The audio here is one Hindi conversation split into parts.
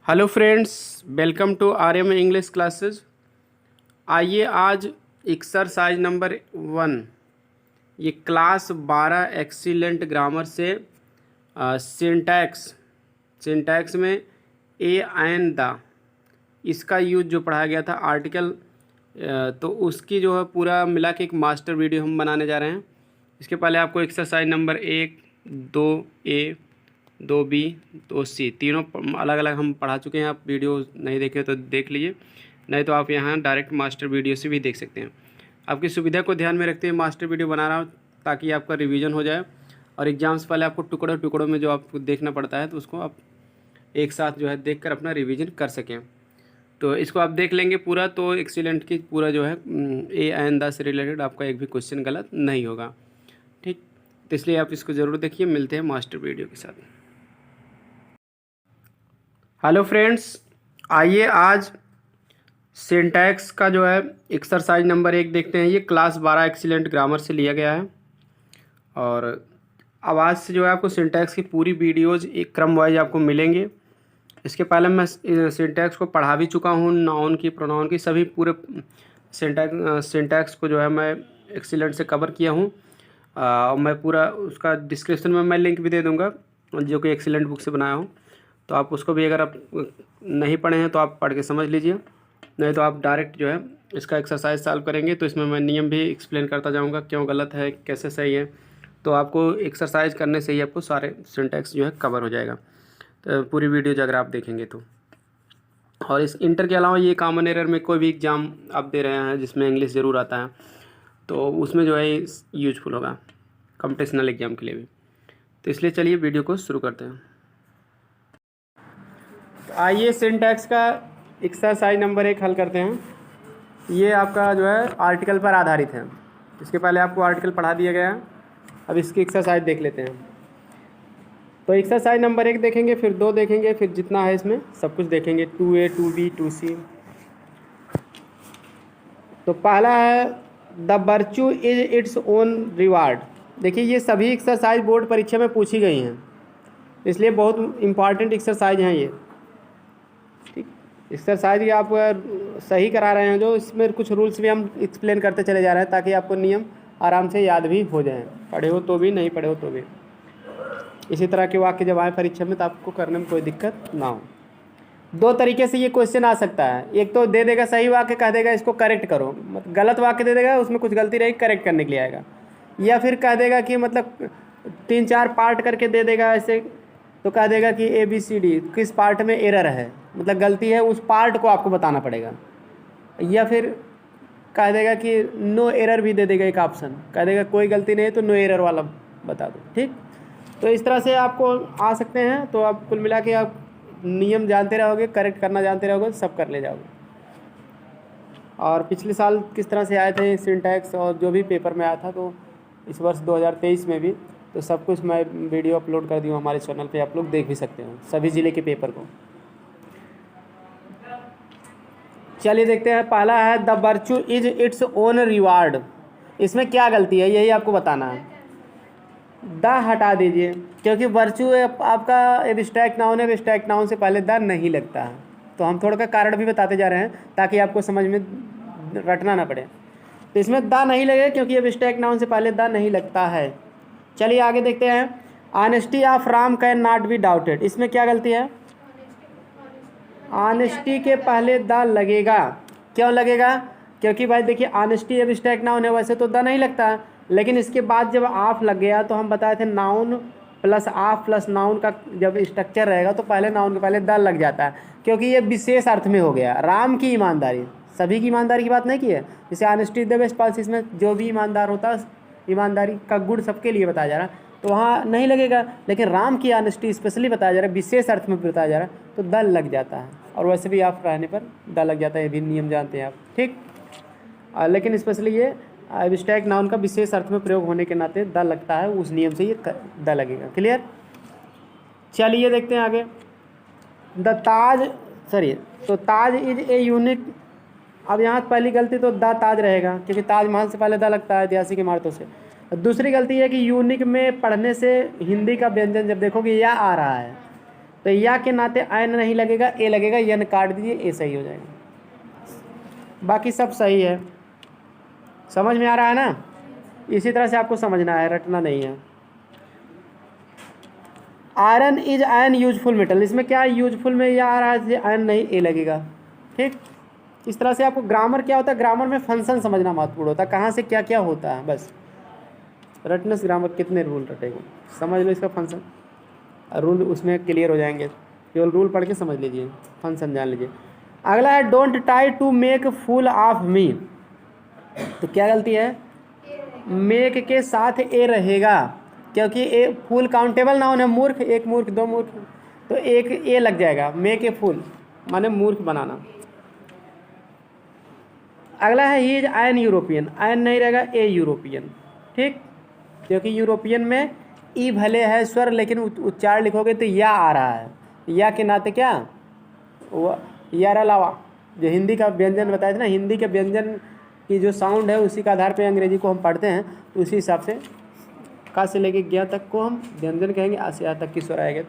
Hello friends, welcome to Aryam English classes. आइए आज एक्सरसाइज नंबर 1 ये क्लास 12 एक्सीलेंट ग्रामर से सिंटैक्स सिंटैक्स में ए एंड द इसका यूज जो पढ़ाया गया था आर्टिकल, तो उसकी जो है पूरा मिला के एक मास्टर वीडियो हम बनाने जा रहे हैं। इसके पहले आपको exercise number 1, 2A, 2B, 2C तीनों अलग अलग हम पढ़ा चुके हैं। आप वीडियो नहीं देखे तो देख लीजिए, नहीं तो आप यहाँ डायरेक्ट मास्टर वीडियो से भी देख सकते हैं। आपकी सुविधा को ध्यान में रखते हुए मास्टर वीडियो बना रहा हूँ ताकि आपका रिवीजन हो जाए और एग्ज़ाम से पहले आपको टुकड़ों टुकड़ों में जो आपको देखना पड़ता है तो उसको आप एक साथ जो है देख कर अपना रिविज़न कर सकें। तो इसको आप देख लेंगे पूरा, तो एक्सीलेंट की पूरा जो है ए एंड द से रिलेटेड आपका एक भी क्वेश्चन गलत नहीं होगा। ठीक, तो इसलिए आप इसको ज़रूर देखिए। मिलते हैं मास्टर वीडियो के साथ। हेलो फ्रेंड्स, आइए आज सिंटैक्स का जो है एक्सरसाइज नंबर 1 देखते हैं। ये क्लास 12 एक्सीलेंट ग्रामर से लिया गया है और आवाज़ से जो है आपको सिंटैक्स की पूरी वीडियोज़ एक क्रम वाइज आपको मिलेंगे। इसके पहले मैं सिंटैक्स को पढ़ा भी चुका हूँ, नाउन की, प्रोनाउन की, सभी पूरे सिंटैक्स को जो है मैं एक्सीलेंट से कवर किया हूँ। और मैं पूरा उसका डिस्क्रिप्शन में मैं लिंक भी दे दूँगा जो कि एक्सीलेंट बुक से बनाया हूँ, तो आप उसको भी अगर आप नहीं पढ़े हैं तो आप पढ़ के समझ लीजिए, नहीं तो आप डायरेक्ट जो है इसका एक्सरसाइज सॉल्व करेंगे। तो इसमें मैं नियम भी एक्सप्लेन करता जाऊँगा, क्यों गलत है, कैसे सही है। तो आपको एक्सरसाइज करने से ही आपको सारे सिंटैक्स जो है कवर हो जाएगा, तो पूरी वीडियो अगर आप देखेंगे तो। और इस इंटर के अलावा ये कॉमन एरर में कोई भी एग्ज़ाम आप दे रहे हैं जिसमें इंग्लिश ज़रूर आता है तो उसमें जो है यूजफुल होगा कॉम्पिटिशनल एग्ज़ाम के लिए भी। तो इसलिए चलिए वीडियो को शुरू करते हैं। आइए सिंटैक्स का एक्सरसाइज नंबर 1 हल करते हैं। ये आपका जो है आर्टिकल पर आधारित है। इसके पहले आपको आर्टिकल पढ़ा दिया गया है, अब इसकी एक्सरसाइज देख लेते हैं। तो एक्सरसाइज नंबर 1 देखेंगे, फिर 2 देखेंगे, फिर जितना है इसमें सब कुछ देखेंगे, 2A, 2B, 2C। तो पहला है the virtue is its own reward. देखिए ये सभी एक्सरसाइज बोर्ड परीक्षा में पूछी गई हैं, इसलिए बहुत इंपॉर्टेंट एक्सरसाइज हैं ये। ठीक, एक्सरसाइज ये आप सही करा रहे हैं, जो इसमें कुछ रूल्स भी हम एक्सप्लेन करते चले जा रहे हैं ताकि आपको नियम आराम से याद भी हो जाएं, पढ़े हो तो भी, नहीं पढ़े हो तो भी। इसी तरह के वाक्य जब आए परीक्षा में तो आपको करने में कोई दिक्कत ना हो। 2 तरीके से ये क्वेश्चन आ सकता है। एक तो दे देगा सही वाक्य, कह देगा इसको करेक्ट करो, मतलब गलत वाक्य दे देगा, उसमें कुछ गलती रहेगी, करेक्ट करने के लिए आएगा। या फिर कह देगा कि मतलब 3-4 पार्ट करके दे देगा ऐसे, तो कह देगा कि ABCD किस पार्ट में एरर है, मतलब गलती है, उस पार्ट को आपको बताना पड़ेगा। या फिर कह देगा कि नो एरर भी दे देगा, एक ऑप्शन कह देगा कोई गलती नहीं है तो नो एरर वाला बता दो। ठीक, तो इस तरह से आपको आ सकते हैं। तो आप कुल मिला के आप नियम जानते रहोगे, करेक्ट करना जानते रहोगे, सब कर ले जाओगे। और पिछले साल किस तरह से आए थे सिंटैक्स और जो भी पेपर में आया था, तो इस वर्ष 2023 में भी तो सब कुछ मैं वीडियो अपलोड कर दी हूँ हमारे चैनल पे, आप लोग देख भी सकते हो सभी ज़िले के पेपर को। चलिए देखते हैं। पहला है the virtue is its own reward. इसमें क्या गलती है यही आपको बताना है। द हटा दीजिए, क्योंकि वर्च्यू आपका एब्स्ट्रैक्ट नाउन है, एब्स्ट्रैक्ट नाउन से पहले द नहीं लगता है। तो हम थोड़ा का कारण भी बताते जा रहे हैं ताकि आपको समझ में रटना ना पड़े। तो इसमें द नहीं लगेगा क्योंकि एब्स्ट्रैक्ट नाउन से पहले द नहीं लगता है। चलिए आगे देखते हैं। Honesty of Ram can not be doubted. इसमें क्या गलती है? ऑनेस्टी के पहले द लगेगा। क्यों लगेगा? क्योंकि भाई देखिए ऑनेस्टी एब्स्ट्रैक्ट नाउन है, वैसे तो द नहीं लगता है, लेकिन इसके बाद जब ऑफ लग गया तो हम बताए थे noun plus of plus noun का जब स्ट्रक्चर रहेगा तो पहले नाउन के पहले द लग जाता है, क्योंकि ये विशेष अर्थ में हो गया। राम की ईमानदारी, सभी की ईमानदारी की बात नहीं की है। जैसे ऑनेस्टी द बेस्ट पॉलिसी, इसमें जो भी ईमानदार होता है ईमानदारी का गुण सबके लिए बताया जा रहा है, तो वहाँ नहीं लगेगा। लेकिन राम की ऑनेस्टी स्पेशली बताया जा रहा है, विशेष अर्थ में बताया जा रहा है, तो द लग जाता है। और वैसे भी आप रहने पर द लग जाता है, ये भी नियम जानते हैं आप। ठीक, लेकिन स्पेशली ये एब्स्ट्रैक्ट नाउन का विशेष अर्थ में प्रयोग होने के नाते द लगता है, उस नियम से ये द लगेगा। क्लियर? चलिए देखते हैं आगे। द ताज, तो ताज इज ए यूनिक। अब यहाँ पहली गलती तो द ताज रहेगा क्योंकि ताजमहल से पहले द लगता है ऐतिहासिक इमारतों से। दूसरी गलती है कि यूनिक में पढ़ने से हिंदी का व्यंजन जब देखोगे या आ रहा है, तो या के नाते एन नहीं लगेगा, ए लगेगा, एन काट दीजिए, ए सही हो जाएगा। बाकी सब सही है, समझ में आ रहा है ना। इसी तरह से आपको समझना है, रटना नहीं है। Iron is ion useful metal, इसमें क्या यूजफुल में या आ रहा है, आयन नहीं, ए लगेगा। ठीक, इस तरह से आपको ग्रामर क्या होता है, ग्रामर में फंक्शन समझना महत्वपूर्ण होता है, कहाँ से क्या क्या होता है। बस रटने से ग्रामर कितने रूल रटेगा, समझ लो इसका फंक्शन, रूल उसमें क्लियर हो जाएंगे। केवल रूल पढ़ के समझ लीजिए, फंक्शन जान लीजिए। अगला है don't try to make fool of me, तो क्या गलती है, मेक के साथ ए रहेगा, क्योंकि ए फूल काउंटेबल नाउन है, मूर्ख, एक मूर्ख, दो मूर्ख, तो एक ए लग जाएगा, मेक ए फूल माने मूर्ख बनाना। अगला है he is ion European, ion नहीं रहेगा, ए यूरोपियन। ठीक, क्योंकि यूरोपियन में ई भले है स्वर, लेकिन उच्चार लिखोगे तो या आ रहा है, या के नाते क्या वो यार अलावा, जो हिंदी का व्यंजन बताया था ना, हिंदी के व्यंजन की जो साउंड है उसी के आधार पे अंग्रेजी को हम पढ़ते हैं, तो उसी हिसाब से का से लेके गया तक को हम व्यंजन कहेंगे, आ से आ तक की स्वर आएगा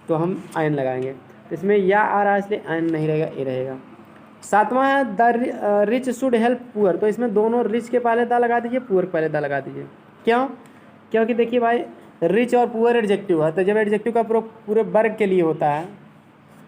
तो हम आयन लगाएंगे। तो इसमें या आ रहा है इसलिए आयन नहीं रहेगा, ए रहेगा। सातवां है the rich should help poor, तो इसमें दोनों रिच के पहले दा लगा दीजिए, पुअर के पहले दा लगा दीजिए। क्यों, क्योंकि देखिए भाई रिच और पुअर एडजेक्टिव है, तो जब एडजेक्टिव का पूरे वर्ग के लिए होता है,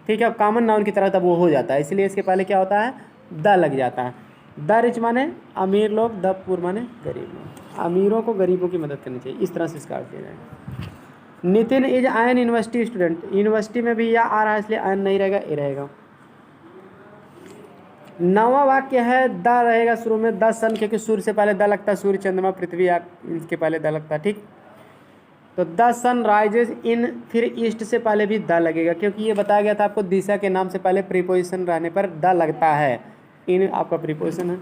ठीक है, कॉमन नाउन की तरह तब वो हो जाता है, इसलिए इसके पहले क्या होता है, द लग जाता है। द रिच माने अमीर लोग, द पुअर माने गरीब लोग, अमीरों को गरीबों की मदद करनी चाहिए, इस तरह से इसका अर्थ दिया जाएगा। Nitin is ion university student, university में भी या आ रहा है इसलिए आयन नहीं रहेगा, ए रहेगा। नवा वाक्य है द रहेगा शुरू में, द सन, क्योंकि सूर्य से पहले द लगता है, सूर्य चंद्रमा पृथ्वी इसके पहले द लगता है। ठीक, तो द सन राइजेज इन, फिर ईस्ट से पहले भी द लगेगा, क्योंकि ये बताया गया था आपको दिशा के नाम से पहले प्रीपोजिशन रहने पर द लगता है, इन आपका प्रीपोजिशन है।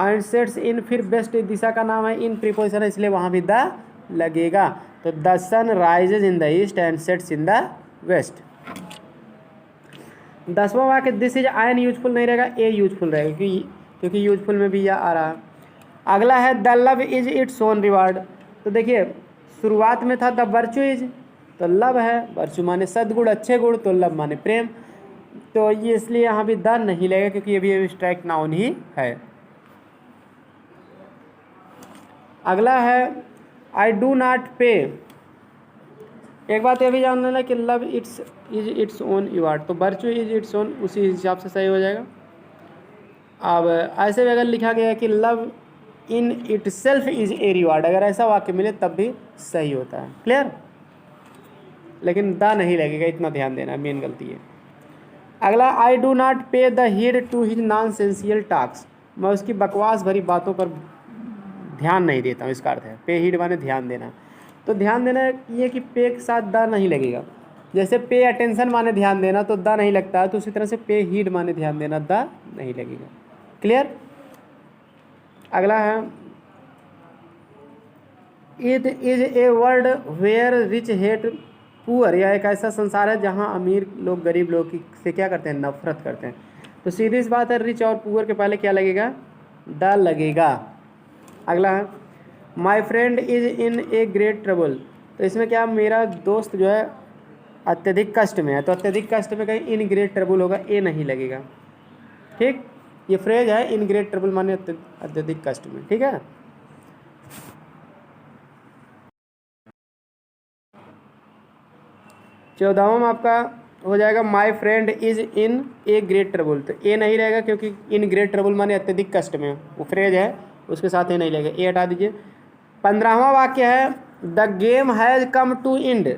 एंड सेट्स इन, फिर वेस्ट दिशा का नाम है, इन प्रीपोजिशन है, इसलिए वहाँ भी द लगेगा। तो the sun rises in the east and sets in the west. 10वां वाक्य दिस इज आयन यूजफुल नहीं रहेगा, ए यूजफुल रहेगा, क्योंकि यूजफुल में भी यह आ रहा है। अगला है the love is its own reward, तो देखिए शुरुआत में था द वर्चू इज, तो लव है, वर्चू माने सद्गुण, अच्छे गुण, तो लव माने प्रेम, तो ये इसलिए यहाँ भी द नहीं लगेगा, क्योंकि ये भी एब्स्ट्रैक्ट नाउन ही है। अगला है आई डू नॉट पे, एक बात ये भी जान लेना कि love it's is its own reward, तो वर्चू इज इट्स ओन उसी हिसाब से सही हो जाएगा। अब ऐसे भी अगर लिखा गया है कि love in it self is a reward, अगर ऐसा वाक्य मिले तब भी सही होता है। क्लियर, लेकिन द नहीं लगेगा, इतना ध्यान देना, मेन गलती है। अगला I do not pay the heed to his nonessential task, मैं उसकी बकवास भरी बातों पर ध्यान नहीं देता हूँ, इसका अर्थ है पे हीड माने ध्यान देना। तो ध्यान देना ये कि पे के साथ द नहीं लगेगा, जैसे पे अटेंशन माने ध्यान देना तो द नहीं लगता है, तो उसी तरह से पे हीड माने ध्यान देना, द नहीं लगेगा। क्लियर। अगला है it is a world where rich hate poor, यह एक ऐसा संसार है जहाँ अमीर लोग गरीब लोग की से क्या करते हैं, नफरत करते हैं। तो सीधी सी बात है, रिच और पुअर के पहले क्या लगेगा, द लगेगा। अगला है my friend is in a great trouble, तो इसमें क्या, मेरा दोस्त जो है अत्यधिक कष्ट में है, तो अत्यधिक कष्ट में कहीं इन ग्रेट ट्रबल होगा, ए नहीं लगेगा। ठीक, ये फ्रेज है इन ग्रेट ट्रबल माने अत्यधिक कष्ट में। ठीक है, चौदहवां में आपका हो जाएगा my friend is in a great trouble, तो ए नहीं रहेगा क्योंकि इन ग्रेट ट्रबल माने अत्यधिक कष्ट में, वो फ्रेज है उसके साथ ए नहीं लगेगा, ए हटा दीजिए। 15वां वाक्य है the game has come to end,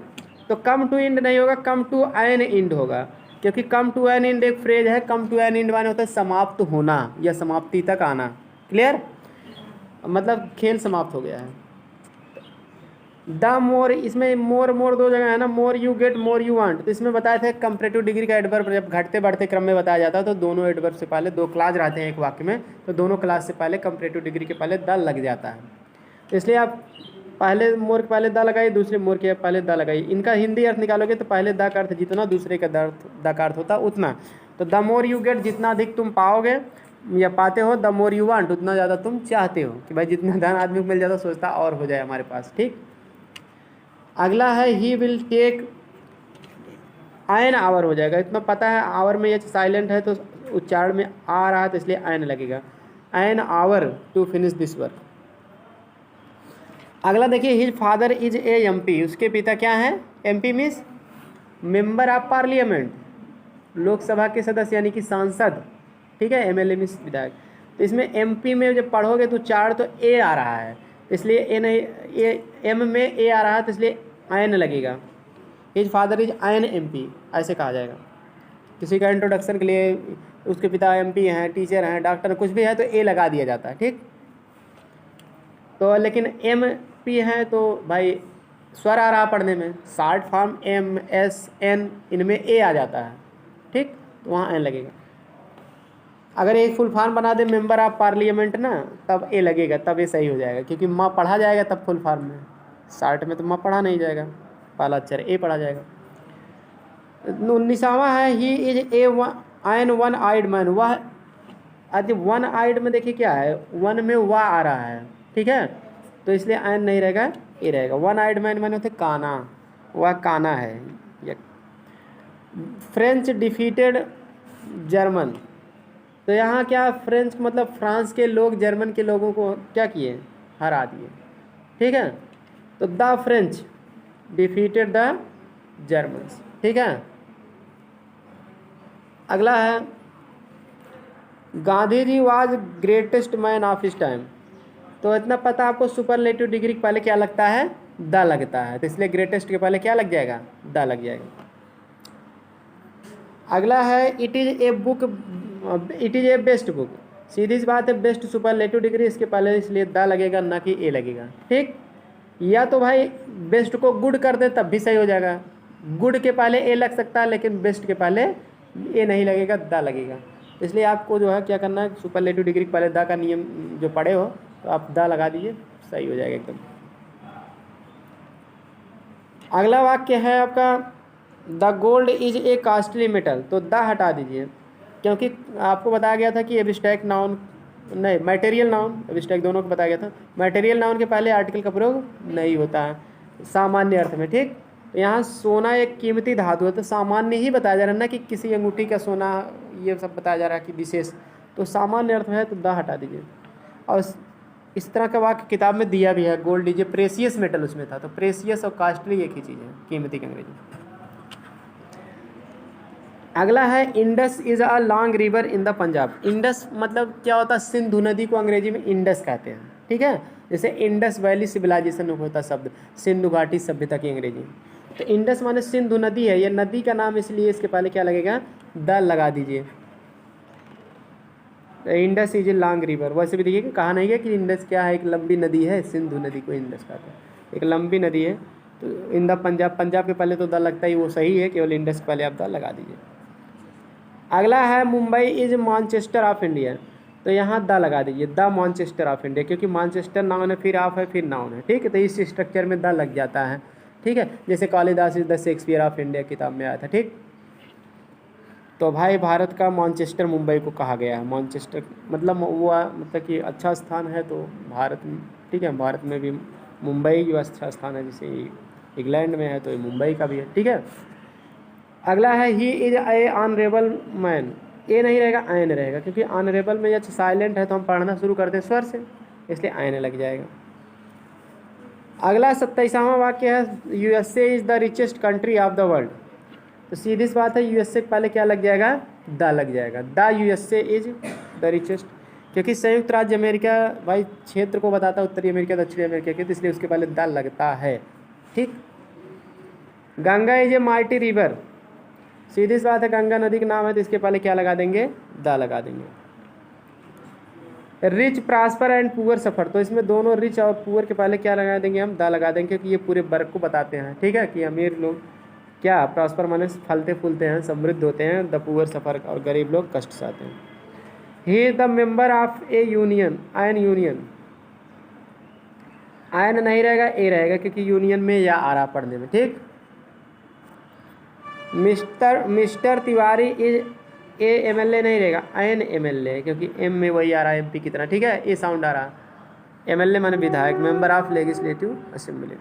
तो कम टू एंड नहीं होगा, कम टू एन एंड होगा, क्योंकि कम टू एन एंड एक फ्रेज है, कम टू एन एंड माने होता है समाप्त होना या समाप्ति तक आना। क्लियर, मतलब खेल समाप्त हो गया है। द मोर, इसमें मोर मोर दो जगह है ना, more you get more you want, तो इसमें बताए थे कंपैरेटिव डिग्री का एडवर्ब जब घटते बढ़ते क्रम में बताया जाता है तो दोनों एडवर्ब से पहले, दो क्लास रहते हैं एक वाक्य में, तो दोनों क्लास से पहले कंपैरेटिव डिग्री के पहले द लग जाता है। तो इसलिए आप पहले मोर के पहले द लगाइए, दूसरे मोर के पहले द लगाइए, इनका हिंदी अर्थ निकालोगे तो पहले द का अर्थ जितना, दूसरे का द का अर्थ होता उतना। तो द मोर यू गेट, जितना अधिक तुम पाओगे या पाते हो, द मोर यू वांट, उतना ज़्यादा तुम चाहते हो कि भाई जितना धन आदमी को मिल जाता सोचता और हो जाए हमारे पास। ठीक, अगला है he will take an hour हो जाएगा, इतना पता है। आवर में एच साइलेंट है तो उच्चारण में आ रहा है तो इसलिए आयन लगेगा। An hour to finish this work. अगला देखिए, his father is a MP, उसके पिता क्या हैं? MP means member of parliament, Lok Sabha के सदस्य यानी कि सांसद, ठीक है। एमएलए मीन्स विधायक। तो इसमें एमपी में जब पढ़ोगे तो चार तो ए आ रहा है, इसलिए ए नहीं, ए एम में ए आ रहा है तो इसलिए आयन लगेगा। His father is ion MP ऐसे कहा जाएगा। किसी का इंट्रोडक्शन के लिए उसके पिता एमपी हैं, टीचर हैं, डॉक्टर, कुछ भी है तो ए लगा दिया जाता है, ठीक। तो लेकिन एम पी है तो भाई स्वर आ रहा पढ़ने में, short form M S N, इनमें ए आ जाता है, ठीक, तो वहाँ एन लगेगा। अगर एक फुल फॉर्म बना दे मेंबर ऑफ पार्लियामेंट ना, तब ए लगेगा, तब ये सही हो जाएगा, क्योंकि माँ पढ़ा जाएगा तब फुल फॉर्म में। शॉर्ट में तो माँ पढ़ा नहीं जाएगा, पहला अक्षर ए पढ़ा जाएगा। 19वां है, he is a an one eyed man, वह आदि वन आइड में देखिए क्या है, वन में वाह आ रहा है, ठीक है, तो इसलिए आयन नहीं रहेगा, ए रहेगा। वन आइड मैन मैंने होते काना, वह काना है। फ्रेंच डिफीटेड जर्मन, तो यहाँ क्या, फ्रेंच मतलब फ्रांस के लोग जर्मन के लोगों को क्या किए? हरा दिए, ठीक है। तो the French defeated the Germans, ठीक है। अगला है, Gandhi ji was greatest man of his time, तो इतना पता आपको सुपरलेटिव डिग्री के पहले क्या लगता है? द लगता है, तो इसलिए ग्रेटेस्ट के पहले क्या लग जाएगा? द लग जाएगा। अगला है, it is a book, it is a best book, सीधी सी बात है, बेस्ट सुपरलेटिव डिग्री इसके पहले इसलिए द लगेगा, ना कि ए लगेगा, ठीक। या तो भाई बेस्ट को गुड कर दे तब भी सही हो जाएगा, गुड के पहले ए लग सकता है लेकिन बेस्ट के पहले ए नहीं लगेगा, द लगेगा। इसलिए आपको जो है क्या करना है, सुपरलेटिव डिग्री के पहले द का नियम जो पढ़े हो तो आप द लगा दीजिए, सही हो जाएगा एकदम। अगला वाक्य है आपका, the gold is a costly metal, तो द हटा दीजिए, क्योंकि आपको बताया गया था कि एब्स्ट्रैक्ट नाउन नहीं, मटेरियल नाउन एब्स्ट्रैक्ट दोनों को बताया गया था। मटेरियल नाउन के पहले आर्टिकल का प्रयोग नहीं होता है सामान्य अर्थ में, ठीक। तो यहाँ सोना एक कीमती धातु है, तो सामान्य ही बताया जा रहा है ना कि किसी अंगूठी का सोना, ये सब बताया जा रहा है कि विशेष, तो सामान्य अर्थ में है तो द हटा दीजिए। और इस तरह का वाक्य किताब में दिया भी है, gold is a precious metal उसमें था, तो प्रेसियस और कॉस्टली एक ही चीज़ है, कीमती के अंग्रेजी। अगला है, Indus is a long river in the Punjab, Indus मतलब क्या होता है? सिंधु नदी को अंग्रेजी में इंडस कहते हैं, ठीक है। जैसे इंडस वैली सिविलाइजेशन होता शब्द, सिंधु घाटी सभ्यता की अंग्रेजी, तो इंडस माने सिंधु नदी है, ये नदी का नाम, इसलिए इसके पहले क्या लगेगा? द लगा दीजिए। Indus is a long river, वैसे भी देखिए कहा नहीं है कि इंडस क्या है, एक लंबी नदी है, सिंधु नदी को इंडस कहते हैं, एक लंबी नदी है। तो इन द पंजाब, पंजाब के पहले तो द लगता ही वो सही है, केवल इंडस के पहले आप द लगा दीजिए। अगला है, Mumbai is Manchester of India, तो यहाँ द लगा दीजिए, द मैनचेस्टर ऑफ इंडिया, क्योंकि मैनचेस्टर नाउन है, फिर ऑफ है, फिर नाउन है, ठीक है, तो इस स्ट्रक्चर में द लग जाता है, ठीक है। जैसे Kalidas is the Shakespeare of India किताब में आया था, ठीक। तो भाई भारत का मैनचेस्टर मुंबई को कहा गया है, मैनचेस्टर मतलब वो मतलब कि अच्छा स्थान है तो भारत में, ठीक है, भारत में भी मुंबई जो अच्छा स्थान है, जैसे इंग्लैंड में है तो मुंबई का भी है, ठीक है। अगला है, he is a honourable man, a नहीं रहेगा, आयन रहेगा, क्योंकि ऑनरेबल में जब साइलेंट है तो हम पढ़ना शुरू करते हैं स्वर से, इसलिए आयन लग जाएगा। अगला 27वां वाक्य है, USA is the richest country of the world, तो सीधी सी बात है, यूएसए के पहले क्या लग जाएगा? द लग जाएगा, the USA is the richest, क्योंकि संयुक्त राज्य अमेरिका भाई क्षेत्र को बताता है, उत्तरी अमेरिका दक्षिणी अमेरिका के, तो इसलिए उसके पहले द लगता है, ठीक। Ganga is a mighty river, सीधी सी बात है, गंगा नदी का नाम है तो इसके पहले क्या लगा देंगे? द लगा देंगे। रिच प्रॉस्पर एंड पुअर सफ़र, तो इसमें दोनों रिच और पुअर के पहले क्या लगा देंगे? हम द लगा देंगे, क्योंकि ये पूरे वर्ग को बताते हैं, ठीक है, कि अमीर लोग क्या, प्रॉस्पर माने फलते फूलते हैं, समृद्ध होते हैं, द पुअर सफ़र, और गरीब लोग कष्ट से आते हैं। He is the member of A union, ion union, ion नहीं रहेगा, ए रहेगा, क्योंकि यूनियन में या आ रहा पढ़ने में, ठीक। Mister Tiwari is a MLA नहीं रहेगा, एन एमएलए, क्योंकि एम में वही आ रहा है एमपी की तरह, ठीक है, ए साउंड आ रहा है। एमएलए माने विधायक, मेंबर ऑफ लेजिस्लेटिव असेंबली,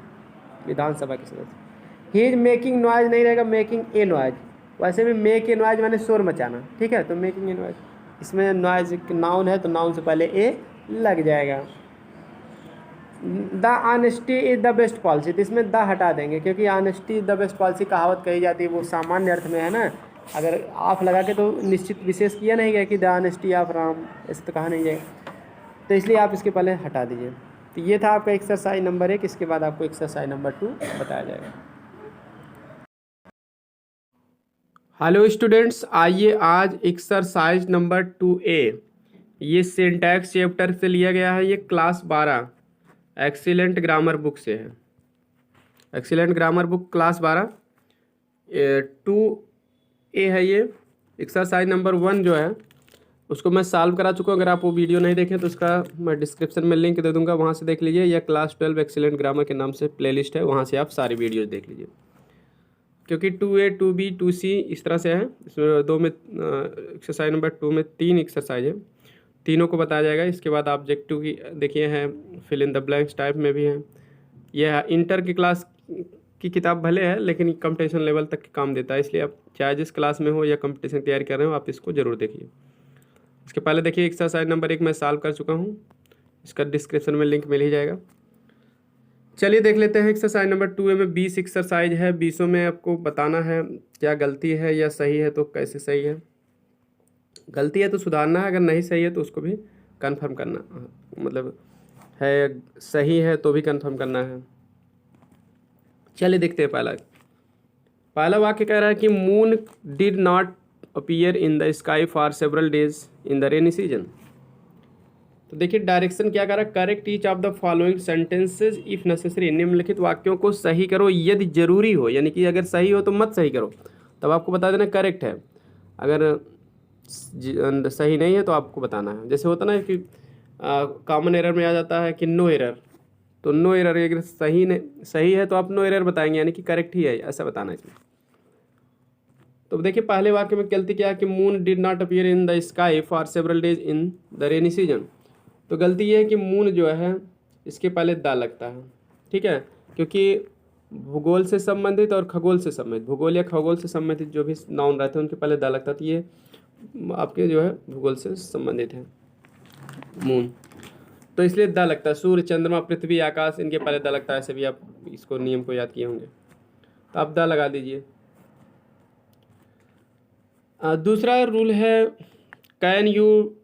विधानसभा के सदस्य। ही इज मेकिंग नॉइज नहीं रहेगा, मेकिंग ए नॉइज, वैसे भी मेक ए नॉइज माने शोर मचाना, ठीक है। तो मेकिंग ए नॉइज, इसमें नॉइज नाउन है तो नाउन से पहले ए लग जाएगा। The honesty is the best policy, तो इसमें द हटा देंगे क्योंकि honesty is the best policy कहावत कही जाती है, वो सामान्य अर्थ में है ना। अगर आप लगा के तो निश्चित विशेष किया नहीं गया कि द ऑनेस्टी ऑफ राम, ऐसे तो कहा नहीं जाएगा, तो इसलिए आप इसके पहले हटा दीजिए। तो ये था आपका एक्सरसाइज नंबर 1। इसके बाद आपको एक्सरसाइज नंबर 2 बताया जाएगा। हेलो स्टूडेंट्स, आइए आज एक्सरसाइज नंबर 2A, ये सिंटैक्स चैप्टर से लिया गया है। ये क्लास 12 एक्सीलेंट ग्रामर बुक से है। Excellent grammar book class 12 2A है। ये एक्सरसाइज नंबर 1 जो है उसको मैं सॉल्व करा चुका हूँ। अगर आप वो वीडियो नहीं देखें तो उसका मैं डिस्क्रिप्शन में लिंक दे दूंगा, वहाँ से देख लीजिए, या क्लास 12 एक्सीलेंट ग्रामर के नाम से प्लेलिस्ट है, वहाँ से आप सारी वीडियोज देख लीजिए। क्योंकि 2A 2B 2C इस तरह से है। इसमें 2 में एक्सरसाइज नंबर 2 में 3 एक्सरसाइज है, तीनों को बताया जाएगा। इसके बाद ऑब्जेक्टिव की देखिए हैं, fill in the blanks type में भी है। यह इंटर की क्लास की किताब भले है लेकिन कंपटीशन लेवल तक काम देता है, इसलिए आप चाहे जिस क्लास में हो या कंपटीशन तैयारी कर रहे हो आप इसको ज़रूर देखिए। इसके पहले देखिए एक्सरसाइज नंबर 1 मैं सॉल्व कर चुका हूँ, इसका डिस्क्रिप्शन में लिंक मिल ही जाएगा। चलिए देख लेते हैं एक्सरसाइज नंबर 2 में 20 एक्सरसाइज है। 20 में आपको बताना है क्या गलती है या सही है तो कैसे सही है। गलती है तो सुधारना है, अगर नहीं सही है तो उसको भी कंफर्म करना, मतलब है सही है तो भी कंफर्म करना है। चलिए देखते हैं। पहला वाक्य कह रहा है कि moon did not appear in the sky for several days in the rainy season. तो देखिए डायरेक्शन क्या कर रहा है, correct each of the following sentences if necessary. निम्नलिखित वाक्यों को सही करो यदि जरूरी हो, यानी कि अगर सही हो तो मत सही करो, तब आपको बता देना करेक्ट है। अगर सही नहीं है तो आपको बताना है। जैसे होता ना कि कॉमन एरर में आ जाता है कि नो एरर, तो नो एरर अगर सही है तो आप नो एरर बताएंगे, यानी कि करेक्ट ही है, ऐसा बताना है इसमें। तो देखिए पहले वाक्य में गलती क्या है कि moon did not appear in the sky for several days in the rainy season. तो गलती ये है कि मून जो है इसके पहले दा लगता है, ठीक है, क्योंकि भूगोल से संबंधित और खगोल से संबंधित, भूगोल या खगोल से संबंधित जो भी नाउन रहते हैं उनके पहले दा लगता है। तो ये आपके जो है भूगोल से संबंधित है मून, तो इसलिए दा लगता है। सूर्य, चंद्रमा, पृथ्वी, आकाश, इनके पहले दा लगता है। ऐसे भी आप इसको नियम को याद किए होंगे, तो आप दा लगा दीजिए। दूसरा रूल है can you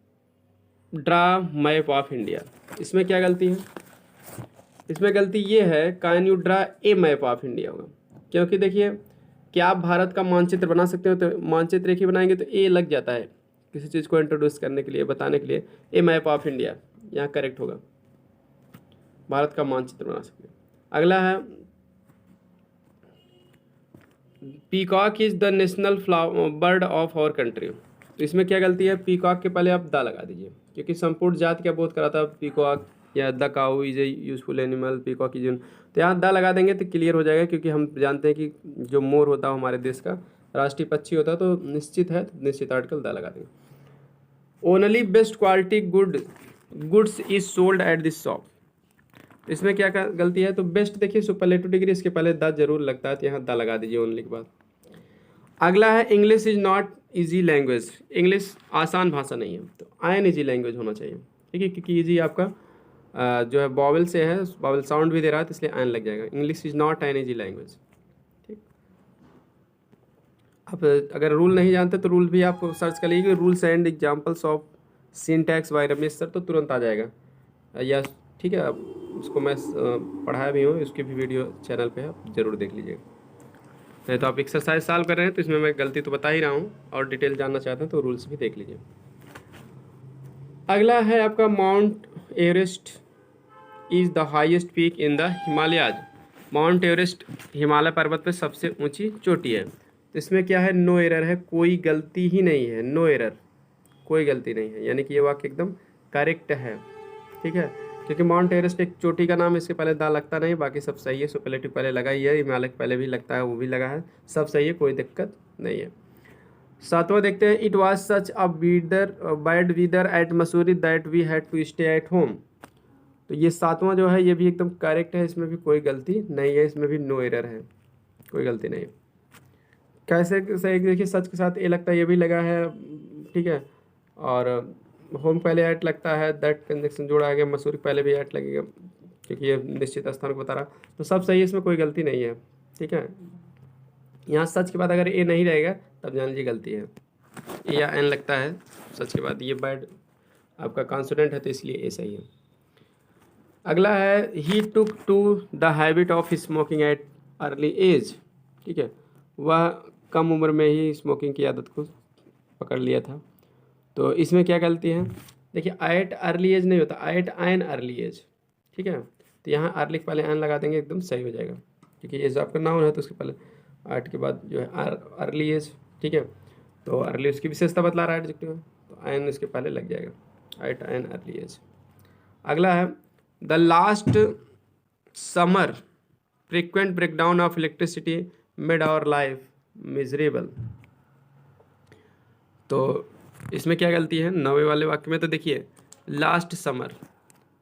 draw map of India. इसमें क्या गलती है, इसमें गलती ये है can you draw a map of India होगा, क्योंकि देखिए क्या आप भारत का मानचित्र बना सकते हो, तो मानचित्र एक ही बनाएंगे तो ए लग जाता है किसी चीज़ को इंट्रोड्यूस करने के लिए, बताने के लिए। ए मैप ऑफ इंडिया यहाँ करेक्ट होगा, भारत का मानचित्र बना सकते हैं। अगला है peacock is the national bird of our country. तो इसमें क्या गलती है, पीकॉक के पहले आप दा लगा दीजिए, क्योंकि संपूर्ण जाति क्या बोध करा था, पीकॉक या the cow is a useful animal, peacock is. तो यहाँ दा लगा देंगे तो क्लियर हो जाएगा, क्योंकि हम जानते हैं कि जो मोर होता है हमारे देश का राष्ट्रीय पक्षी होता है, तो निश्चित है, तो निश्चित आर्टिकल दा लगा देंगे। Only best quality goods is sold at this shop. इसमें क्या गलती है, तो बेस्ट देखिए सुपरलेटिव डिग्री, इसके पहले दा जरूर लगता है, तो यहाँ दा लगा दीजिए ओनली के बाद। अगला है English is not easy language. English आसान भाषा नहीं है, तो आयन इजी लैंग्वेज होना चाहिए, ठीक है, क्योंकि इजी आपका जो है बॉवल से है, बॉवल साउंड भी दे रहा है, तो इसलिए आयन लग जाएगा। English is not an easy language, ठीक। आप अगर रूल नहीं जानते तो रूल भी आप सर्च कर लीजिए, rules and examples of syntax by Ramesh sir, तो तुरंत आ जाएगा, या ठीक है। अब उसको मैं पढ़ाया भी हूँ, उसकी भी वीडियो चैनल पे है, आप जरूर देख लीजिएगा। नहीं तो आप एक्सरसाइज सॉल्व कर रहे हैं तो इसमें मैं गलती तो बता ही रहा हूँ, और डिटेल जानना चाहते हैं तो रूल्स भी देख लीजिए। अगला है आपका mount Everest is the highest peak in the Himalayas. Mount Everest Himalaya पर्वत पर सबसे ऊंची चोटी है। तो इसमें क्या है, नो एरर है, कोई गलती ही नहीं है, नो एरर, कोई गलती नहीं है, यानी कि ये वाक्य एकदम करेक्ट है, ठीक है। क्योंकि माउंट एवरेस्ट एक चोटी का नाम है, इसके पहले दा लगता नहीं, बाकी सब सही है। सुपरलेटिव पहले लगा ही है, हिमालय पहले भी लगता है, वो भी लगा है, सब सही है, कोई दिक्कत नहीं है। सातवां देखते हैं, it was such a bad weather at Mussoorie that we had to stay at home. तो ये सातवां जो है ये भी एकदम करेक्ट है, इसमें भी कोई गलती नहीं है, इसमें भी नो एरर है, कोई गलती नहीं है। कैसे सही, देखिए सच के साथ ए लगता है, ये भी लगा है, ठीक है। और होम पहले एट लगता है, दैट कंजक्शन जोड़ा आगे, मसूरी पहले भी एट लगेगा क्योंकि ये निश्चित स्थान को बता रहा। तो सब सही है, इसमें कोई गलती नहीं है, ठीक है। यहाँ सच के बाद अगर ए नहीं रहेगा तब जान लीजिए गलती है, ए या एन लगता है सच के बाद, ये बैड आपका कॉन्सोनेंट है तो इसलिए ए सही है। अगला है he took to the habit of smoking at early age, ठीक है। वह कम उम्र में ही स्मोकिंग की आदत को पकड़ लिया था। तो इसमें क्या गलती है, देखिए एट अर्ली एज नहीं होता, एट एन अर्ली एज, ठीक है। तो यहाँ अर्ली के पहले एन लगा देंगे, एकदम सही हो जाएगा, क्योंकि ये जो आपका नाउन है तो उसके पहले एट के बाद जो है अर्ली एज, ठीक है। तो अर्ली उसकी विशेषता बतला रहा है एडजेक्टिव में, तो एन इसके पहले लग जाएगा, एट एन अर्ली एज। अगला है the last summer frequent breakdown of electricity made our life miserable. तो इसमें क्या गलती है, 9वें वाले वाक्य में। तो देखिए लास्ट समर,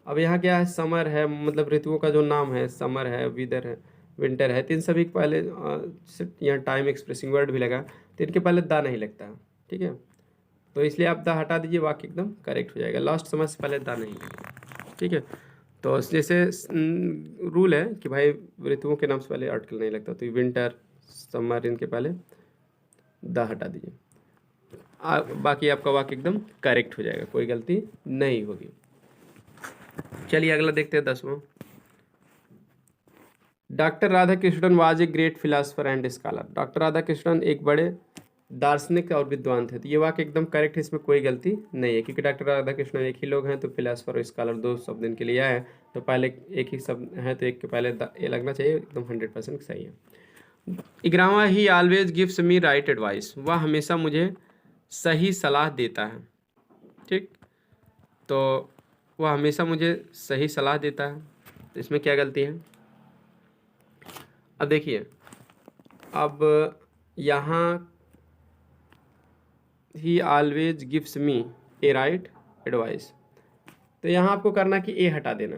अब यहाँ क्या है, समर है मतलब ऋतुओं का जो नाम है, समर है, विदर है, विंटर है, तो इन सभी के पहले यहाँ टाइम एक्सप्रेसिंग वर्ड भी लगा, तो इनके पहले दा नहीं लगता है, ठीक है। तो इसलिए आप दा हटा दीजिए, वाक्य एकदम करेक्ट हो जाएगा, लास्ट समर से पहले दा नहीं लगेगा, ठीक है। तो जैसे रूल है कि भाई ऋतुओं के नाम से पहले आर्टिकल नहीं लगता, तो विंटर, समर, इनके पहले दा हटा दीजिए, बाकी आपका वाक्य एकदम करेक्ट हो जाएगा, कोई गलती नहीं होगी। चलिए अगला देखते हैं 10वां। Doctor Radhakrishnan was a great philosopher and scholar. Doctor Radhakrishnan एक बड़े दार्शनिक और विद्वान थे। तो ये वाक्य एकदम करेक्ट है, इसमें कोई गलती नहीं है, क्योंकि डॉक्टर राधा कृष्णन एक ही लोग हैं, तो फिलासफर और स्कॉलर दो शब्द इनके लिए आए हैं, तो पहले एक ही शब्द है तो एक के पहले ए लगना चाहिए, एकदम 100% सही है। 11वां he always gives me right advice. वह हमेशा मुझे सही सलाह देता है, ठीक। तो वह हमेशा मुझे सही सलाह देता है, तो इसमें क्या गलती है। अब देखिए, अब यहाँ ही ऑलवेज गिव्स मी ए राइट एडवाइस, तो यहाँ आपको करना कि ए हटा देना,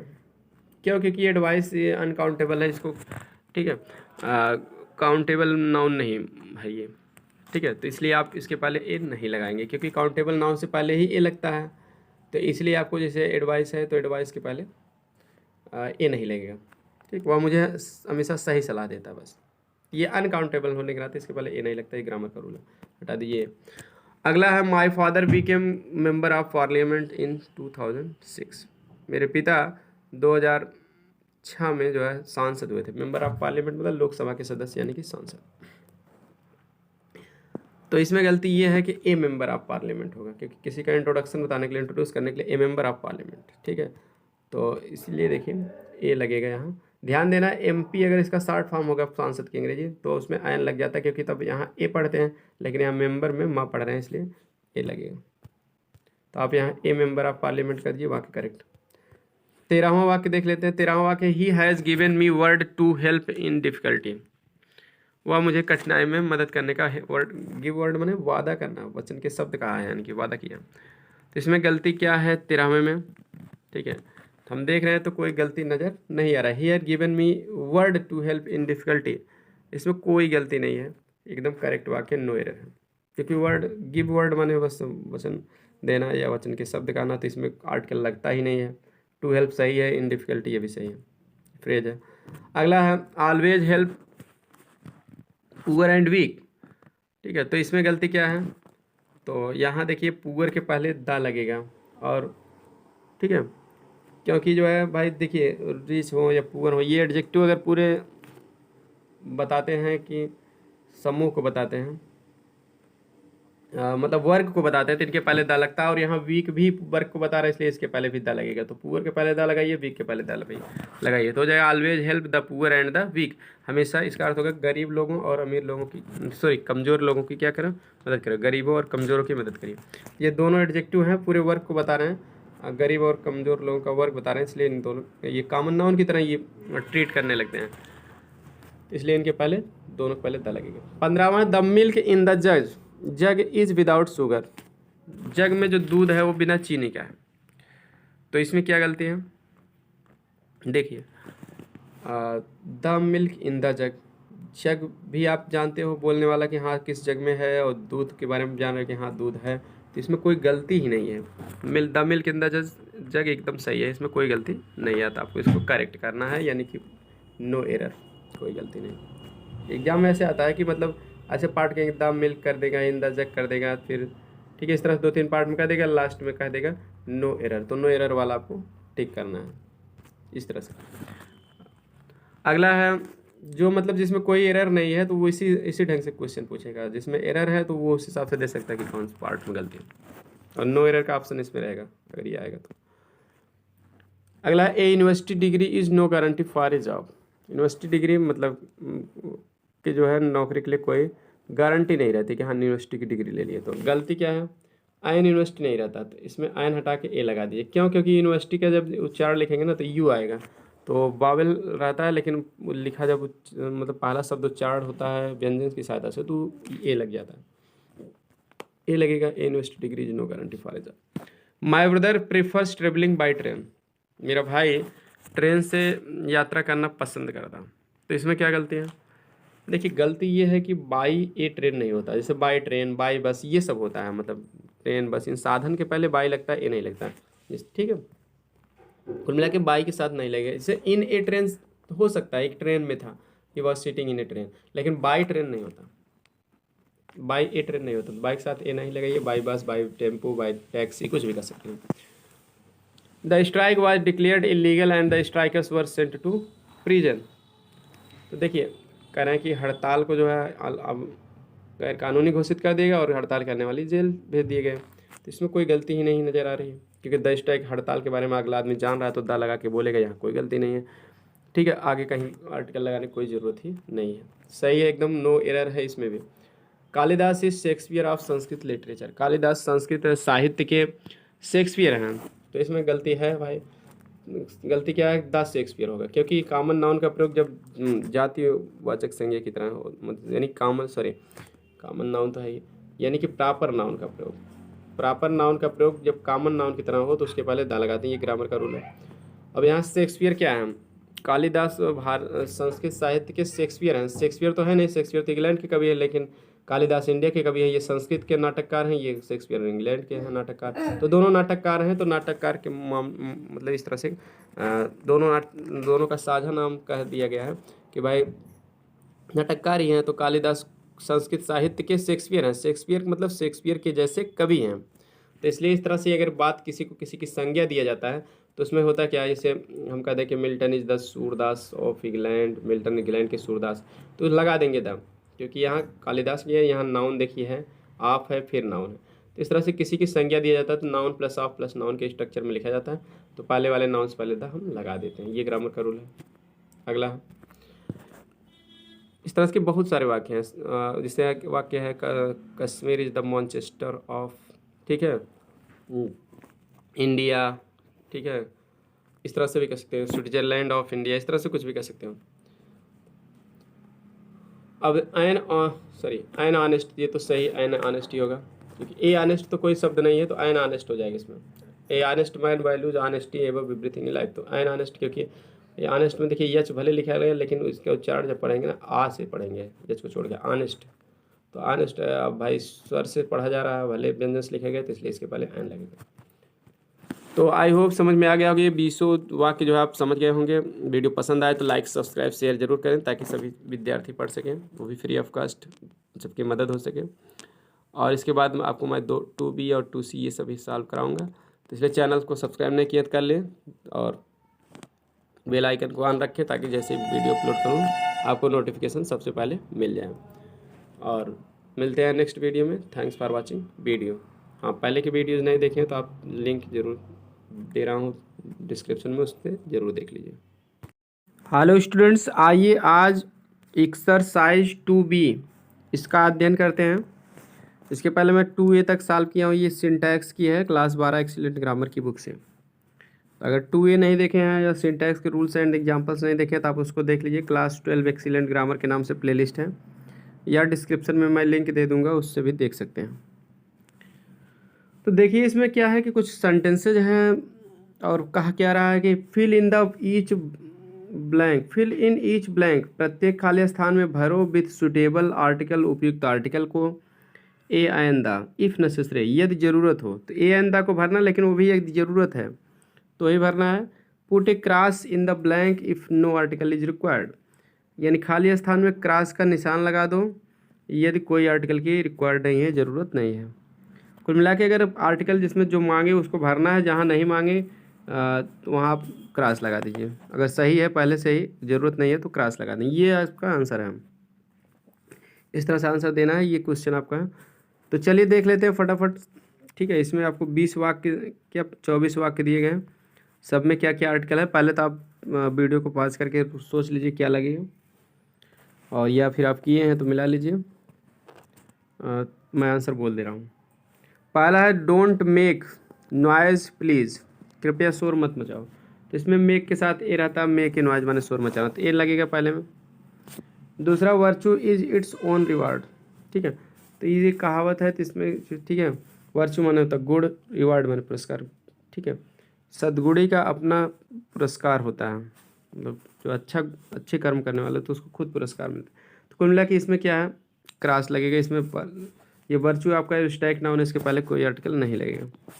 क्यों, क्योंकि एडवाइस ये अनकाउंटेबल है, इसको, ठीक है, काउंटेबल नाउन नहीं है ये, ठीक है। तो इसलिए आप इसके पहले ए नहीं लगाएंगे, क्योंकि काउंटेबल नाउन से पहले ही ए लगता है, तो इसलिए आपको जैसे एडवाइस है तो एडवाइस के पहले ए नहीं लगेगा, ठीक। वह मुझे हमेशा सही सलाह देता है, बस ये अनकाउंटेबल होने के नाते इसके पहले ए नहीं लगता, ये ग्रामर का रूल है, हटा दीजिए। अगला है my father Beckham member of parliament in 2006। मेरे पिता 2006 में जो है सांसद हुए थे। मेंबर ऑफ पार्लियामेंट मतलब लोकसभा के सदस्य यानी कि सांसद। तो इसमें गलती ये है कि ए मेंबर ऑफ पार्लियामेंट होगा, क्योंकि किसी का इंट्रोडक्शन बताने के लिए, इंट्रोड्यूस करने के लिए ए मेंबर ऑफ पार्लियामेंट, ठीक है। तो इसलिए देखिए ए लगेगा यहाँ। ध्यान देना, एमपी अगर इसका शॉर्ट फॉर्म होगा सांसद की अंग्रेजी, तो उसमें एन लग जाता है, क्योंकि तब यहाँ ए पढ़ते हैं, लेकिन यहाँ मेंबर में माँ पढ़ रहे हैं, इसलिए ए लगेगा। तो आप यहाँ ए मेंबर ऑफ पार्लियामेंट कर दीजिए, वाक्य करेक्ट। 13वां वाक्य देख लेते हैं। 13वां वाक्य, he has given me word to help in difficulty. वह मुझे कठिनाई में मदद करने का वर्ड, गिव वर्ड माने वादा करना, वचन के शब्द कहा है, यानी कि वादा किया। तो इसमें गलती क्या है 13वें में, ठीक है। हम देख रहे हैं तो कोई गलती नज़र नहीं आ रहा है। Here given me word to help in difficulty, इसमें कोई गलती नहीं है, एकदम करेक्ट वाक्य, नो एरर है, क्योंकि वर्ड गिव वर्ड माने बस वचन देना या वचन के शब्द का आना, तो इसमें आर्टिकल लगता ही नहीं है। टू हेल्प सही है, इन डिफिकल्टी ये भी सही है, फ्रेज है। अगला है always help poor and weak, ठीक है। तो इसमें गलती क्या है, तो यहाँ देखिए पुअर के पहले दा लगेगा, और ठीक है, क्योंकि जो है भाई देखिए रिच हो या पुअर हो, ये एडजेक्टिव अगर पूरे बताते हैं कि समूह को बताते हैं, मतलब वर्ग को बताते हैं, तो इनके पहले दा लगता है, और यहाँ वीक भी वर्ग को बता रहा है, इसलिए इसके पहले भी दा लगेगा। तो पुअर के पहले दा लगाइए, वीक के पहले दा लगाइए, तो हो जाएगा always help the poor and the weak. हमेशा इसका अर्थ होगा गरीब लोगों और अमीर लोगों की, सॉरी कमज़ोर लोगों की क्या करें, मदद करें, गरीबों और कमज़ोरों की मदद करिए। ये दोनों एडजेक्टिव हैं, पूरे वर्ग को बता रहे हैं, गरीब और कमज़ोर लोगों का वर्ग बता रहे हैं, इसलिए इन दोनों ये कॉमन नाउन की तरह ये ट्रीट करने लगते हैं, इसलिए इनके पहले दोनों पहले दा लगेगा। 15वां, the milk in the jug, jug is without sugar. Jug में जो दूध है वो बिना चीनी का है। तो इसमें क्या गलती है, देखिए the milk in the jug, jug भी आप जानते हो बोलने वाला कि हाँ किस जग में है, और दूध के बारे में जान रहे हो कि हाँ दूध है, तो इसमें कोई गलती ही नहीं है। द मिल्क इन द जग एकदम सही है, इसमें कोई गलती नहीं आता। आपको इसको करेक्ट करना है, यानी कि नो एरर, कोई गलती नहीं। एग्जाम में ऐसे आता है कि मतलब ऐसे पार्ट के द मिल्क कर देगा, इन द जग कर देगा, फिर ठीक है इस तरह से 2-3 पार्ट में कर देगा, लास्ट में कह देगा नो एरर। तो नो एरर वाला आपको टिक करना है इस तरह से। अगला है जो मतलब जिसमें कोई एरर नहीं है, तो वो इसी ढंग से क्वेश्चन पूछेगा। जिसमें एरर है तो वो उस हिसाब से दे सकता है कि कौन सा पार्ट में गलती है, और नो एरर का ऑप्शन इसमें रहेगा अगर ये आएगा तो। अगला a university degree is no guarantee for a job. University degree मतलब कि जो है नौकरी के लिए कोई गारंटी नहीं रहती कि हाँ यूनिवर्सिटी की डिग्री ले लिए। तो गलती क्या है, आयन यूनिवर्सिटी नहीं रहता, तो इसमें आयन हटा के ए लगा दिए। क्यों? क्योंकि यूनिवर्सिटी का जब उच्चारण लिखेंगे ना तो यू आएगा, तो बावल रहता है, लेकिन लिखा जब मतलब पहला शब्द उच्चारण होता है व्यंजन की सहायता से तो ए लग जाता है, ए लगेगा। A university degree is no guarantee for a job. My brother prefers travelling by train. मेरा भाई ट्रेन से यात्रा करना पसंद करता। तो इसमें क्या गलती है? देखिए गलती ये है कि बाई ए ट्रेन नहीं होता, जैसे बाई ट्रेन, बाई बस, ये सब होता है। मतलब ट्रेन बस, इन साधन के पहले बाई लगता है, ए नहीं लगता है, ठीक है। कुल मिला के बाई के साथ नहीं लगेगा। जैसे इन ए ट्रेन हो सकता है, एक ट्रेन में था, he was sitting in A train, लेकिन बाई ट्रेन नहीं होता, बाई ए ट्रेन नहीं होता। बाई के साथ ए नहीं लगाइए, by bus, by tempo, by taxi, कुछ भी कर सकते हैं। The strike was declared illegal and the strikers were sent to prison. तो देखिए कह रहे हैं कि हड़ताल को जो है अब गैर कानूनी घोषित कर देगा और हड़ताल करने वाली जेल भेज दिए गए। तो इसमें कोई गलती ही नहीं नज़र आ रही है, क्योंकि द स्ट्राइक हड़ताल के बारे में अगला आदमी जान रहा है तो द लगा के बोलेगा, यहाँ कोई गलती नहीं है, ठीक है। आगे कहीं आर्टिकल लगाने की कोई ज़रूरत ही नहीं है, सही है एकदम, नो एरर है इसमें भी। Kalidas is Shakespeare of Sanskrit literature. Kalidas Sanskrit साहित्य के शेक्सपियर हैं, तो इसमें गलती है भाई। गलती क्या है? द शेक्सपियर होगा, क्योंकि कॉमन नाउन का प्रयोग जब जातीय वाचक संज्ञा की तरह हो, मतलब यानी कॉमन नाउन तो है ही, यानी कि प्रॉपर नाउन का प्रयोग, प्रॉपर नाउन का प्रयोग जब कॉमन नाउन की तरह हो तो उसके पहले द लगाते हैं, ये ग्रामर का रूल है। अब यहाँ शेक्सपियर क्या है? कालिदास संस्कृत साहित्य के शेक्सपियर हैं। शेक्सपियर तो है नहीं, शेक्सपियर तो इंग्लैंड के कवि है, लेकिन कालिदास इंडिया के कवि है। ये संस्कृत के नाटककार हैं, ये शेक्सपियर इंग्लैंड के हैं नाटककार। तो दोनों नाटककार हैं, तो नाटककार के मतलब इस तरह से दोनों का साझा नाम कह दिया गया है कि भाई नाटककार ही हैं। तो कालिदास संस्कृत साहित्य के शेक्सपियर हैं। शेक्सपियर मतलब शेक्सपियर के जैसे कवि हैं। तो इसलिए इस तरह से अगर बात किसी को किसी की संज्ञा दिया जाता है तो उसमें होता क्या है, जैसे हम कहते हैं कि Milton is the Surdas of England, Milton England के सूरदास, तो लगा देंगे द, क्योंकि यहाँ कालिदास की है, यहाँ नाउन देखिए है, आप है, फिर नाउन है। तो इस तरह से किसी की संज्ञा दिया जाता है तो noun plus of plus noun के स्ट्रक्चर में लिखा जाता है, तो पहले वाले नाउन से पहले द हम लगा देते हैं, ये ग्रामर का रूल है। अगला इस तरह के बहुत सारे वाक्य हैं, जैसे वाक्य है Kashmir is the Manchester of, ठीक है, इंडिया, ठीक है, इस तरह से भी कह सकते हैं, स्विट्जरलैंड ऑफ इंडिया, इस तरह से कुछ भी कह सकते हो। अब एन ऑनेस्ट, ये तो सही एन ऑनेस्ट ही होगा, क्योंकि ए ऑनेस्ट तो कोई शब्द नहीं है, तो एन ऑनेस्ट हो जाएगा इसमें। ए ऑनेस्ट मैन वैल्यूज ऑनेस्टी एवं एवरीथिंग इन लाइफ, तो एन ऑनेस्ट, क्योंकि ये ऑनेस्ट में देखिए यच भले लिखा गया लेकिन उसके उच्चारण जब पढ़ेंगे ना आ से पढ़ेंगे, यच को छोड़ के ऑनेस्ट। तो ऑनेस्ट अब भाई स्वर से पढ़ा जा रहा है, भले व्यंजन से लिखे गए, तो इसलिए इसके पहले एन लगेगा। तो आई होप समझ में आ गया होगा, ये 20 वाक्य जो है आप समझ गए होंगे। वीडियो पसंद आए तो लाइक सब्सक्राइब शेयर जरूर करें, ताकि सभी विद्यार्थी पढ़ सकें, वो भी फ्री ऑफ कॉस्ट, सबकी मदद हो सके। और इसके बाद में आपको मैं 2B और 2C ये सभी सॉल्व कराऊंगा, तो इसलिए चैनल को सब्सक्राइब नहीं किया तो कर लें, और बेल आइकन को ऑन रखें, ताकि जैसे वीडियो अपलोड करूँ आपको नोटिफिकेशन सबसे पहले मिल जाए। और मिलते हैं नेक्स्ट वीडियो में। Thanks for watching video. हाँ, पहले के वीडियोज़ नहीं देखें तो आप लिंक ज़रूर दे रहा हूँ डिस्क्रिप्शन में, उससे ज़रूर देख लीजिए। हेलो स्टूडेंट्स, आइए आज एक्सरसाइज 2B इसका अध्ययन करते हैं। इसके पहले मैं 2A तक सॉल्व किया हूँ, ये सिंटैक्स की है, क्लास 12 एक्सीलेंट ग्रामर की बुक से। अगर 2A नहीं देखे हैं या सिंटैक्स के रूल्स एंड एग्जाम्पल्स नहीं देखे तो आप उसको देख लीजिए। क्लास 12 एक्सीलेंट ग्रामर के नाम से प्लेलिस्ट है, या डिस्क्रिप्शन में मैं लिंक दे दूंगा, उससे भी देख सकते हैं। तो देखिए इसमें क्या है कि कुछ सेंटेंसेज हैं और कहा क्या रहा है कि fill in the each blank, fill in each blank, प्रत्येक खाली स्थान में भरो विथ सुटेबल आर्टिकल, उपयुक्त आर्टिकल को, ए आइंदा इफ़ नेसेसरी, यदि ज़रूरत हो। तो ए आइंदा को भरना, लेकिन वो भी यदि ज़रूरत है तो ही भरना है। Put a cross in the blank if no article is required, यानी खाली स्थान में क्रॉस का निशान लगा दो यदि कोई आर्टिकल की रिक्वायर्ड नहीं है, ज़रूरत नहीं है। कुल मिला के अगर आर्टिकल जिसमें जो मांगे उसको भरना है, जहाँ नहीं मांगे तो वहाँ आप क्रॉस लगा दीजिए। अगर सही है पहले से ही, ज़रूरत नहीं है तो क्रॉस लगा दें। ये आपका आंसर है, इस तरह से आंसर देना है। ये क्वेश्चन आपका है। तो चलिए देख लेते हैं फटाफट। ठीक है, इसमें आपको 20 वाक्य क्या 24 वाक्य दिए गए हैं, सब में क्या क्या आर्टिकल है। पहले तो आप वीडियो को पॉज करके सोच लीजिए क्या लगेगा, और या फिर आप किए हैं तो मिला लीजिए। मैं आंसर बोल दे रहा हूँ। पहला है डोंट मेक नॉइज़ प्लीज़, कृपया शोर मत मचाओ। तो इसमें मेक के साथ ए रहता है, मेक ए नॉइज़ माने शोर मचाना, तो ए लगेगा पहले में। दूसरा virtue is its own reward, ठीक है, तो ये कहावत है, तो इसमें ठीक है वर्चू माने होता है गुड, रिवार्ड माने पुरस्कार, ठीक है। सद्गुणी का अपना पुरस्कार होता है, मतलब जो अच्छे कर्म करने वाले तो उसको खुद पुरस्कार मिलता है। तो कुल मिला के इसमें क्या है, क्रॉस लगेगा इसमें। ये वर्चू आपका स्टैक नाउन है, इसके पहले कोई आर्टिकल नहीं लगेगा,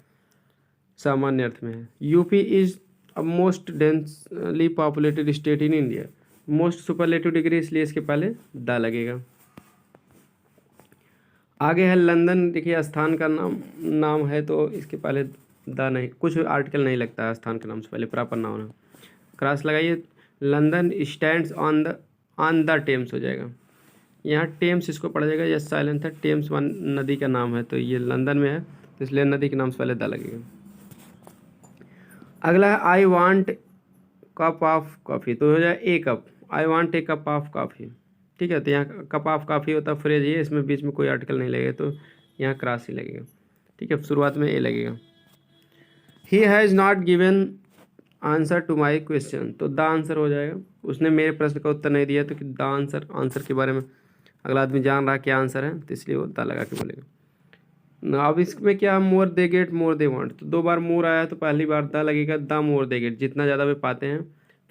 सामान्य अर्थ में है। UP is a most densely populated state in India, most superlative degree, इसलिए इसके पहले द लगेगा। आगे है लंदन, देखिए स्थान का नाम है तो इसके पहले द नहीं, कुछ आर्टिकल नहीं लगता है स्थान के नाम से पहले, प्रॉपर नाउन है, क्रॉस लगाइए। London stands on the Thames हो जाएगा, यहाँ टेम्स इसको पढ़ा जाएगा, यह साइलेंट है, टेम्स वन नदी का नाम है, तो ये लंदन में है तो इसलिए नदी के नाम से पहले द लगेगा। अगला है I want cup of coffee, तो हो जाए a cup, I want a cup of coffee, ठीक है। तो यहाँ कप ऑफ कॉफ़ी होता है फ्रेज, ये इसमें बीच में कोई आर्टिकल नहीं लगेगा तो यहाँ क्रॉस ही लगेगा, ठीक है, शुरुआत में ए लगेगा। He has not given answer to my question, तो द आंसर हो जाएगा, उसने मेरे प्रश्न का उत्तर नहीं दिया, तो द आंसर, आंसर के बारे में अगला आदमी जान रहा क्या आंसर है, तो इसलिए वो द लगा के बोलेगा। अब इसमें क्या, मोर they get more they want, तो दो बार मोर आया तो पहली बार द लगेगा, द मोर दे गेट, जितना ज़्यादा वे पाते हैं,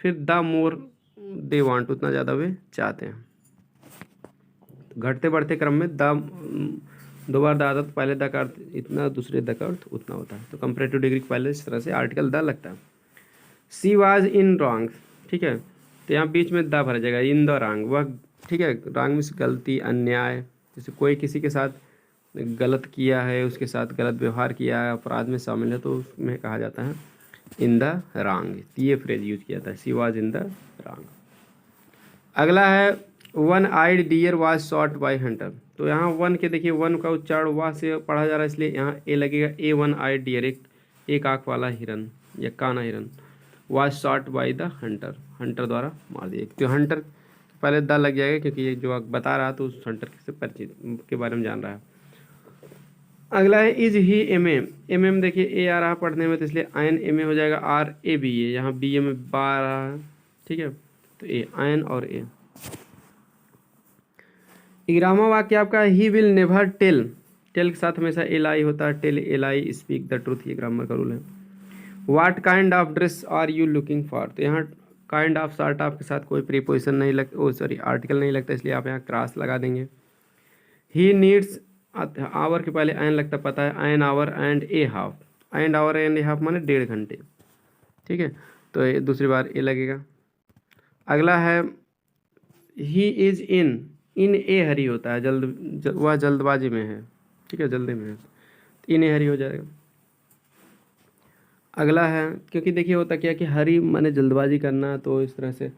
फिर द मोर दे वांट, उतना ज़्यादा वे चाहते हैं। घटते बढ़ते क्रम में द दो बार द आता तो पहले द का अर्थ इतना, दूसरे द का अर्थ उतना होता है, तो कंपैरेटिव डिग्री के पहले इस तरह से आर्टिकल द लगता है। सी वाज इन रॉन्ग, ठीक है, तो यहाँ बीच में द भरा जाएगा, इन द रॉन्ग, वह, ठीक है, रॉन्ग में गलती, अन्याय, जैसे कोई किसी के साथ गलत किया है, उसके साथ गलत व्यवहार किया है, अपराध में शामिल है, तो उसमें कहा जाता है इन द रॉन्ग, ये फ्रेज यूज किया जाता है, she was in the wrong. अगला है one eyed deer was shot by hunter, तो यहाँ वन के देखिए, वन का उच्चारण वाह से पढ़ा जा रहा है, इसलिए यहाँ ए लगेगा, ए वन आइड डियर, एक आँख वाला हिरन या काना हिरन, was shot by the Hunter, Hunter द्वारा मार दिया, तो हंटर पहले द लग जाएगा क्योंकि ये जो बता रहा तो उस हंटर से परिचित के बारे में जान रहा है। अगला है इज ही एम एम देखिए ए आ रहा है पढ़ने में, तो इसलिए आयन एम ए हो जाएगा, आर ए बी ए, यहाँ बी ए में बा आ रहा है, ठीक है, तो ए आयन और ए। 11वां वाक्य आपका he will never tell, tell के साथ हमेशा एल आई होता है, tell L I speak the truth, ये ग्रामर का रूल है। What kind of dress are you looking for, तो यहाँ काइंड ऑफ शर्ट ऑफ के साथ कोई प्रीपोजिशन नहीं लगता, ओ सॉरी आर्टिकल नहीं लगता, इसलिए आप यहाँ क्रॉस लगा देंगे। ही नीड्स, आवर के पहले एन लगता पता है, an hour and A half, and our and A half माने 1.5 घंटे, ठीक है, तो ये दूसरी बार ए लगेगा। अगला है ही इज इन ए हरी होता है, वह जल्दबाजी में है, ठीक है, जल्दी में है, इन ए हरी हो जाएगा। अगला है, क्योंकि देखिए होता क्या कि हरी माने जल्दबाजी करना, तो इस तरह से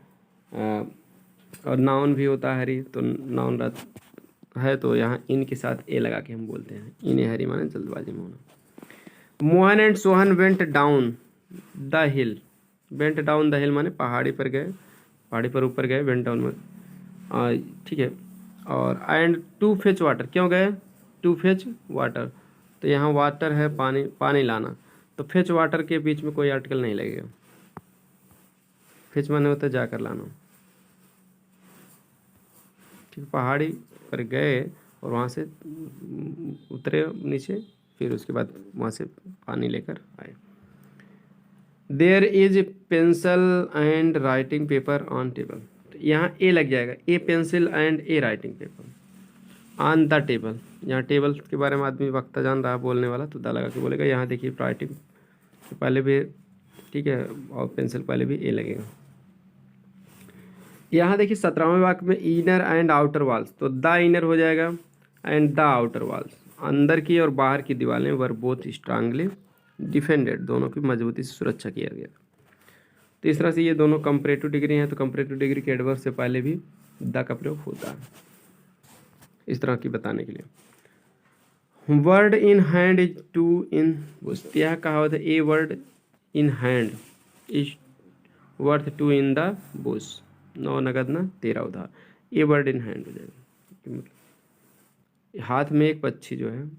और नाउन भी होता है हरी, तो नाउन है, तो यहाँ इन के साथ ए लगा के हम बोलते हैं, इन ए हरी माने जल्दबाजी में होना। Mohan and Sohan went down the hill, went down the हिल माने पहाड़ी पर गए, पहाड़ी पर ऊपर गए, वेंट डाउन में, ठीक है। और एंड टू फेच वाटर, क्यों गए, टू फेच वाटर, तो यहाँ वाटर है पानी, पानी लाना, तो फेच वाटर के बीच में कोई आर्टिकल नहीं लगेगा, फेच माने होता है जाकर लाना, ठीक, पहाड़ी पर गए और वहाँ से उतरे नीचे, फिर उसके बाद वहाँ से पानी लेकर आए। There is pencil and writing paper on table, तो यहाँ ए लग जाएगा, a pencil and a writing paper on the table. यहाँ टेबल के बारे में आदमी वक्ता जान रहा है बोलने वाला, तो दा लगा के बोलेगा। यहाँ देखिए राइटिंग तो पहले भी ठीक है, और पेंसिल पहले भी ए लगेगा। यहाँ देखिए 17वें वाक्य में इनर एंड आउटर वॉल्स, तो द इनर हो जाएगा एंड द आउटर वॉल्स, अंदर की और बाहर की दीवारें वर बोथ स्ट्रांगली डिफेंडेड, दोनों की मजबूती से सुरक्षा किया गया। तो इस तरह से ये दोनों कंपैरेटिव डिग्री हैं, तो कंपैरेटिव डिग्री के एडवर्ब से पहले भी द का प्रयोग होता है इस तरह की बताने के लिए। Bird in hand is two in bush, यह कहावत है a bird in hand is worth two in the bush, 9 नगद ना 13 उधार, ए वर्ड इन हैंड हो जाएगा। मतलब हाथ में एक पक्षी जो है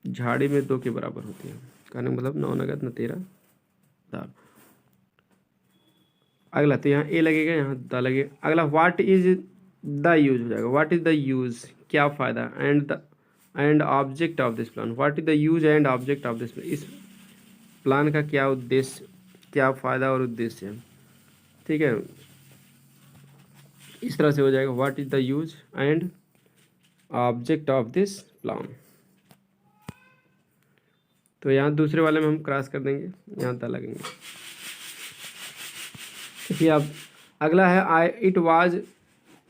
झाड़ी में 2 के बराबर होती है, कहने का मतलब 9 नगद ना 13 उधार। अगला तो यहाँ ए लगेगा, यहाँ द लगेगा। अगला व्हाट इज द यूज हो जाएगा, व्हाट इज द यूज, क्या फ़ायदा, and object of this plan, what is the use and object of this plan, इस प्लान का क्या उद्देश्य, क्या फ़ायदा और उद्देश्य है, ठीक है। इस तरह से हो जाएगा what is the use and object of this plan. तो यहाँ दूसरे वाले में हम क्रॉस कर देंगे, यहाँ द लगेंगे। देखिए अब अगला है it was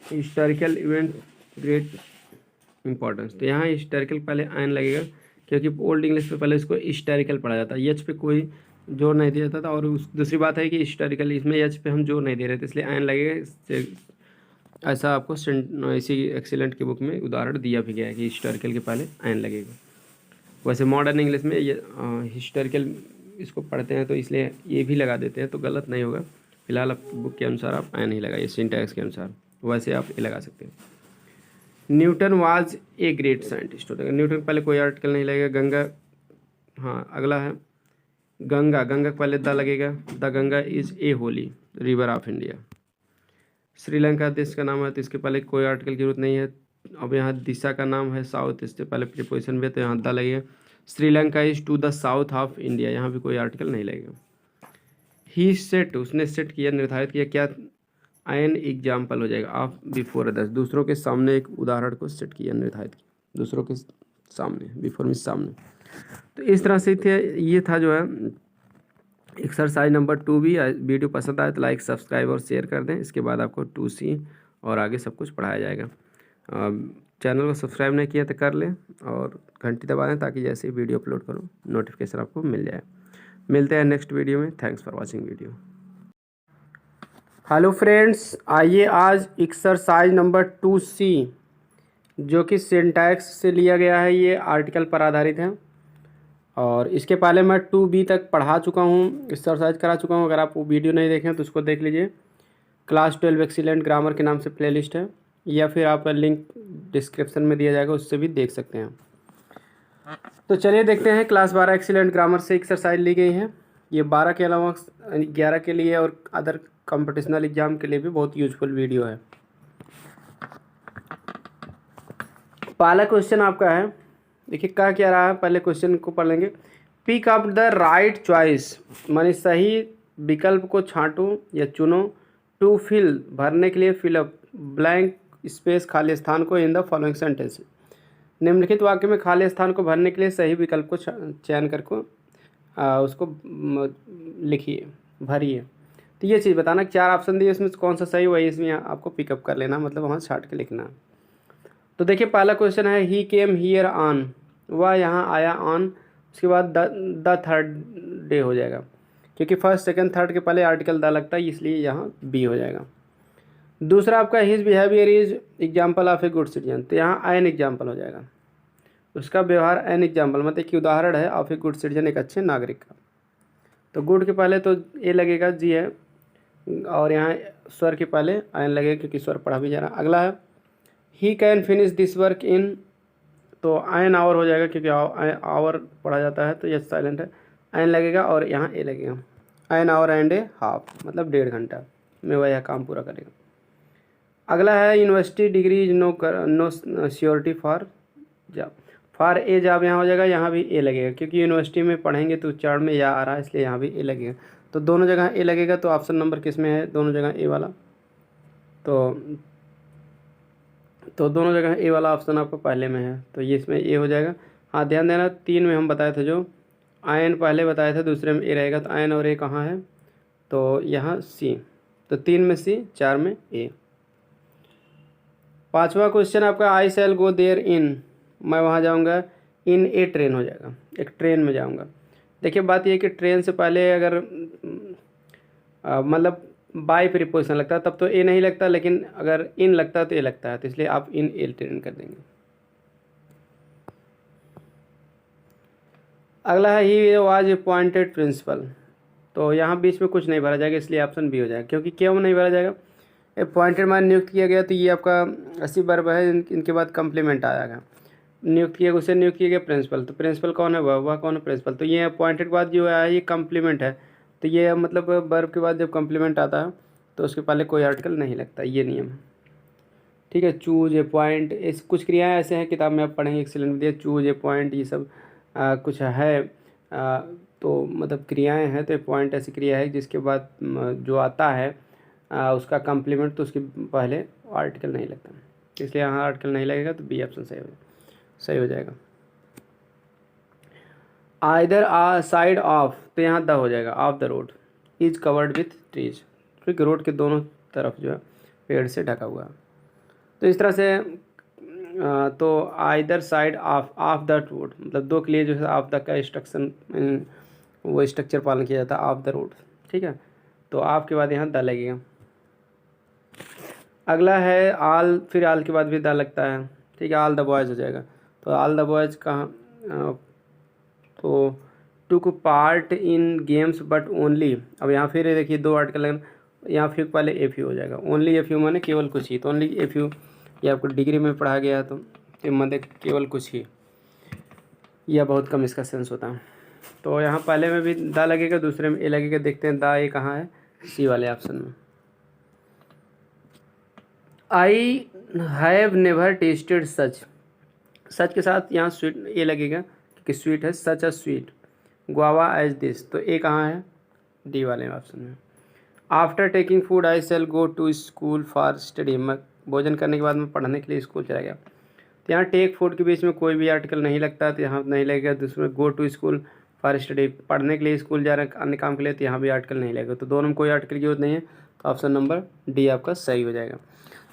historical event great importance, तो यहाँ हिस्टोरिकल पहले आयन लगेगा, क्योंकि ओल्ड इंग्लिश में पहले इसको हिस्टोरिकल पढ़ा जाता है, एच पे कोई जोर नहीं दिया जाता था। और दूसरी बात है कि हिस्टोरिकल इसमें एच पे हम जोर नहीं दे रहे थे, इसलिए आयन लगेगा। इससे ऐसा आपको इसी एक्सीलेंट की बुक में उदाहरण दिया भी गया है कि हिस्टोरिकल के पहले आयन लगेगा। वैसे मॉडर्न इंग्लिश में ये हिस्टोरिकल इसको पढ़ते हैं तो इसलिए ये भी लगा देते हैं, तो गलत नहीं होगा। फिलहाल आप बुक के अनुसार आप आयन ही लगाइए, सिंटैक्स के अनुसार, वैसे आप ये लगा सकते हैं। Newton was a great scientist, होता है न्यूटन पहले कोई आर्टिकल नहीं लगेगा। गंगा, हाँ अगला है गंगा, गंगा पहले द लगेगा, the Ganga is A Holi river of India. Sri Lanka देश का नाम है, तो इसके पहले कोई आर्टिकल की जरूरत नहीं है। अब यहाँ दिशा का नाम है साउथ, इससे पहले प्रीपोजिशन में, तो यहाँ द लगेगा। Sri Lanka is to the south of India, यहाँ भी कोई आर्टिकल नहीं लगेगा। ही सेट, उसने सेट किया, निर्धारित किया, क्या एन एग्जाम्पल हो जाएगा ऑफ बिफोर अदर्स, दूसरों के सामने एक उदाहरण को सेट किया, निर्धारित किया दूसरों के सामने, बिफोर मीन सामने। तो इस तरह से थे, ये था जो है एक्सरसाइज नंबर 2 भी। वीडियो पसंद आए तो लाइक सब्सक्राइब और शेयर कर दें। इसके बाद आपको 2C और आगे सब कुछ पढ़ाया जाएगा। चैनल को सब्सक्राइब नहीं किया तो कर लें और घंटी दबा दें, ताकि जैसे ही वीडियो अपलोड करूँ नोटिफिकेशन आपको मिल जाए। मिलते हैं नेक्स्ट वीडियो में। Thanks for watching video. Hello friends, आइए आज एक्सरसाइज नंबर 2C जो कि सिंटैक्स से लिया गया है, ये आर्टिकल पर आधारित है। और इसके पहले मैं 2B तक पढ़ा चुका हूँ, एक्सरसाइज करा चुका हूँ। अगर आप वो वीडियो नहीं देखें तो उसको देख लीजिए। क्लास 12 एक्सीलेंट ग्रामर के नाम से प्लेलिस्ट है, या फिर आप लिंक डिस्क्रिप्शन में दिया जाएगा, उससे भी देख सकते हैं। तो चलिए देखते हैं। क्लास 12 एक्सीलेंट ग्रामर से एक्सरसाइज ली गई है। ये 12 के अलावा 11 के लिए और अदर कॉम्पिटिशनल एग्जाम के लिए भी बहुत यूजफुल वीडियो है। पहला क्वेश्चन आपका है, देखिए क्या क्या रहा है। पहले क्वेश्चन को पढ़ लेंगे। Pick up the right choice, माने सही विकल्प को छांटो या चुनो। टू फिल, भरने के लिए। फिल अप ब्लैंक स्पेस, खाली स्थान को। इन द फॉलोइंग सेंटेंस, निम्नलिखित वाक्य में खाली स्थान को भरने के लिए सही विकल्प को चयन करके उसको लिखिए, भरिए। तो ये चीज़ बताना, 4 ऑप्शन दिए, इसमें कौन सा सही वही इसमें आपको पिकअप कर लेना, मतलब वहाँ छाट के लिखना। तो देखिए पहला क्वेश्चन है ही केम हियर ऑन, वह यहाँ आया ऑन। उसके बाद द थर्ड डे हो जाएगा, क्योंकि फर्स्ट सेकंड थर्ड के पहले आर्टिकल द लगता है, इसलिए यहाँ बी हो जाएगा। दूसरा आपका his behaviour is example of a good citizen, तो यहाँ एन एग्जाम्पल हो जाएगा। उसका व्यवहार एन एग्जाम्पल, मतलब कि उदाहरण है ऑफ ए गुड सिटीजन, एक अच्छे नागरिक का। तो गुड के पहले तो ए लगेगा, जी है, और यहाँ स्वर के पहले एन लगेगा, क्योंकि स्वर पढ़ा भी जा रहा है। अगला है he can finish this work in, तो एन आवर हो जाएगा, क्योंकि आवर पढ़ा जाता है, तो यह साइलेंट है, एन लगेगा और यहाँ ए लगेगा। An hour and A half, मतलब 1.5 घंटा में वह यह काम पूरा करेगा। अगला है university degree is no surety for job, for a job यहाँ हो जाएगा, यहाँ भी ए लगेगा, क्योंकि यूनिवर्सिटी में पढ़ेंगे तो उच्चारण में या आ रहा है, इसलिए यहाँ भी ए लगेगा। तो दोनों जगह ए लगेगा, तो ऑप्शन नंबर किस में है, दोनों जगह ए वाला। तो दोनों जगह ए वाला ऑप्शन आपका पहले में है, तो ये इसमें ए हो जाएगा। हाँ ध्यान देना, 3 में हम बताए थे, जो आयन पहले बताए थे, दूसरे में ए रहेगा, तो आयन और ए कहाँ है, तो यहाँ सी, तो 3 में सी, 4 में ए। 5वां क्वेश्चन आपका, आई शैल गो देयर इन, मैं वहाँ जाऊँगा, इन ए ट्रेन हो जाएगा, एक ट्रेन में जाऊँगा। देखिए बात ये है कि ट्रेन से पहले अगर मतलब बाय प्रीपोजिशन लगता है तब तो ए नहीं लगता, लेकिन अगर इन लगता है तो ए लगता है, तो इसलिए आप इन ए ट्रेन कर देंगे। अगला है ही वाज अपॉइंटेड प्रिंसिपल, तो यहाँ बीच में कुछ नहीं भरा जाएगा, इसलिए ऑप्शन बी हो जाएगा। क्योंकि क्यों नहीं भरा जाएगा, अपॉइंटेड मान नियुक्त किया गया, तो ये आपका ऐसी वर्ब है, इनके बाद कम्प्लीमेंट आ जाएगा। नियुक्त किया, उसे नियुक्त किया गया प्रिंसिपल, तो प्रिंसिपल कौन है, वह कौन है, प्रिंसिपल। तो ये अपॉइंटेड के बाद जो है ये कम्प्लीमेंट है, तो ये मतलब वर्ब के बाद जब कम्प्लीमेंट आता है तो उसके पहले कोई आर्टिकल नहीं लगता, ये नियम है। ठीक है, चूज ए पॉइंट, इस कुछ क्रियाएं ऐसे हैं, किताब में आप पढ़ेंगे, एक्सीलेंट में दिया, चूज ए पॉइंट, ये सब कुछ है, तो मतलब क्रियाएं हैं, तो पॉइंट ऐसी क्रिया है जिसके बाद जो आता है उसका कम्प्लीमेंट, तो उसके पहले आर्टिकल नहीं लगता, इसलिए यहाँ आर्टिकल नहीं लगेगा, तो बी ऑप्शन सही हो जाएगा। आइदर आ साइड ऑफ, तो यहाँ द हो जाएगा, of the road is covered with trees, क्योंकि रोड के दोनों तरफ जो है पेड़ से ढका हुआ है। तो इस तरह से तो either side of the road, मतलब दो के लिए जो है ऑफ द का इंस्ट्रक्शन, वो स्ट्रक्चर पालन किया जाता है, ऑफ द रोड। ठीक है, तो ऑफ के बाद यहाँ द लगेगा। अगला है आल, फिर आल के बाद भी द लगता है। ठीक है, आल द बॉयज़ हो जाएगा, तो आल द बॉयज़ कहाँ, तो took part in games but only, अब यहाँ फिर देखिए 2 आर्टिकल लगना, यहाँ फिर पहले एफ यू हो जाएगा, ओनली एफ यू माने केवल कुछ ही, तो ओनली एफ यू ये आपको डिग्री में पढ़ा गया है, तो मतलब केवल कुछ ही, यह बहुत कम इसका सेंस होता है। तो यहाँ पहले में भी दा लगेगा, दूसरे में ए लगेगा, देखते हैं दा ए कहाँ है, सी वाले ऑप्शन में। I have never tasted such, such के साथ यहाँ स्वीट ए लगेगा, कि स्वीट है, such a sweet guava as this, तो ए कहाँ है, डी वाले ऑप्शन में। After taking food I shall go to school for study, मैं भोजन करने के बाद मैं पढ़ने के लिए स्कूल चला गया, तो यहाँ टेक फूड के बीच में कोई भी आर्टिकल नहीं लगता, तो यहाँ नहीं लगेगा। दूसरे go to school for study, पढ़ने के लिए स्कूल जा रहे हैं अन्य काम के लिए, तो यहाँ भी आर्टिकल नहीं लगेगा, तो दोनों में कोई आर्टिकल की जरूरत नहीं है, तो ऑप्शन नंबर डी आपका सही हो जाएगा।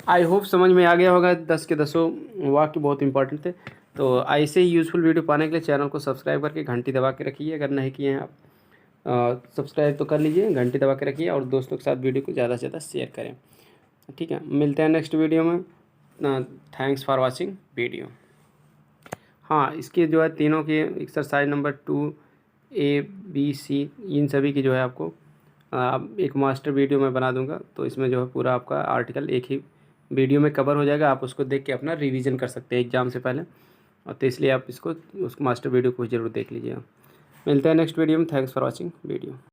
आई होप समझ में आ गया होगा, 10 के 10 वाक्य बहुत इंपॉर्टेंट थे। तो ऐसे ही यूज़फुल वीडियो पाने के लिए चैनल को सब्सक्राइब करके घंटी दबा के रखिए, अगर नहीं किए हैं आप सब्सक्राइब तो कर लीजिए, घंटी दबा के रखिए, और दोस्तों के साथ वीडियो को ज़्यादा से ज़्यादा शेयर करें। ठीक है, मिलते हैं नेक्स्ट वीडियो में। Thanks for watching video. हाँ, इसके जो है तीनों की exercise number 2 A B C इन सभी की जो है आपको एक मास्टर वीडियो मैं बना दूंगा, तो इसमें जो है पूरा आपका आर्टिकल एक ही वीडियो में कवर हो जाएगा, आप उसको देख के अपना रिवीजन कर सकते हैं एग्ज़ाम से पहले, और तो इसलिए आप इसको उस मास्टर वीडियो को ज़रूर देख लीजिएगा। मिलते हैं नेक्स्ट वीडियो में, थैंक्स फॉर वॉचिंग वीडियो।